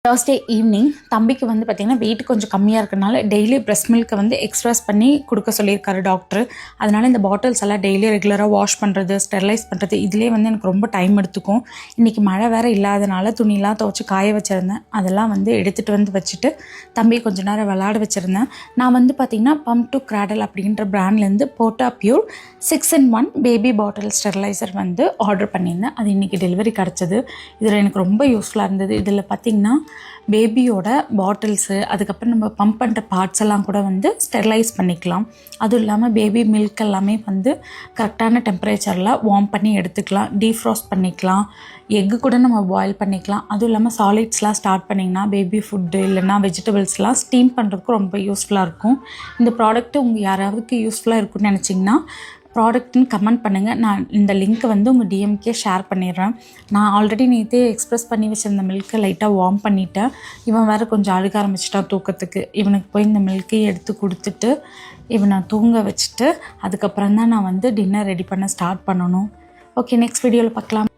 Thursday evening தம்பிக்கு வந்து பார்த்திங்கன்னா வெயிட் கொஞ்சம் கம்மியாக இருக்கனால டெய்லி பிரஸ்ட் மில்க்கை வந்து எக்ஸ்ப்ரெஸ் பண்ணி கொடுக்க சொல்லியிருக்காரு டாக்டர். அதனால் இந்த பாட்டில்ஸ் எல்லாம் டெய்லி ரெகுலராக வாஷ் பண்ணுறது, ஸ்டெர்லைஸ் பண்ணுறது இதிலே வந்து எனக்கு ரொம்ப டைம் எடுத்துக்கும். இன்றைக்கி மழை வேறு இல்லாதனால துணிலாம் துவைச்சி காய வச்சுருந்தேன். அதெல்லாம் வந்து எடுத்துகிட்டு வந்து வச்சுட்டு தம்பி கொஞ்ச நேரம் விளாட வச்சுருந்தேன். நான் வந்து பார்த்திங்கன்னா பம்ப் டு கிராடல் அப்படின்ற பிராண்ட்லேருந்து போட்டா பியூர் 6-in-1 பேபி பாட்டில் ஸ்டெர்லைசர் வந்து ஆர்டர் பண்ணியிருந்தேன். அது இன்றைக்கி டெலிவரி கிடச்சிது. இதில் எனக்கு ரொம்ப யூஸ்ஃபுல்லாக இருந்தது. இதில் பார்த்திங்கன்னா பேபியோட பாட்டில்ஸு, அதுக்கப்புறம் நம்ம பம்ப் பண்ணுற பார்ட்ஸ் எல்லாம் கூட வந்து ஸ்டெர்லைஸ் பண்ணிக்கலாம். அதுவும் இல்லாமல் பேபி மில்க் எல்லாமே வந்து கரெக்டான டெம்பரேச்சரில் வார்ம் பண்ணி எடுத்துக்கலாம். டீஃப்ராஸ்ட் பண்ணிக்கலாம். எக்கு கூட நம்ம பாயில் பண்ணிக்கலாம். அதுவும் இல்லாமல் சாலிட்ஸ்லாம் ஸ்டார்ட் பண்ணிங்கன்னா பேபி ஃபுட்டு இல்லைன்னா வெஜிடபிள்ஸ்லாம் ஸ்டீம் பண்ணுறதுக்கு ரொம்ப யூஸ்ஃபுல்லாக இருக்கும். இந்த ப்ராடக்ட்டு உங்கள் யாராவதுக்கு யூஸ்ஃபுல்லாக இருக்குன்னு நினச்சிங்கன்னா ப்ராடக்ட்னு கமெண்ட் பண்ணுங்கள். நான் இந்த லிங்க்கை வந்து உங்கள் டிஎம்கே ஷேர் பண்ணிடுறேன். நான் ஆல்ரெடி நேற்றே எக்ஸ்ப்ரெஸ் பண்ணி வச்சுருந்த மில்க்கை லைட்டாக வார்ம் பண்ணிவிட்டேன். இவன் வேறு கொஞ்சம் அழுக ஆரம்பிச்சிட்டான் தூக்கத்துக்கு. இவனுக்கு போய் இந்த மில்க்கையும் எடுத்து கொடுத்துட்டு இவனை தூங்க வச்சுட்டு அதுக்கப்புறம் தான் நான் வந்து டின்னர் ரெடி பண்ண ஸ்டார்ட் பண்ணணும். ஓகே, நெக்ஸ்ட் வீடியோவில் பார்க்கலாம்.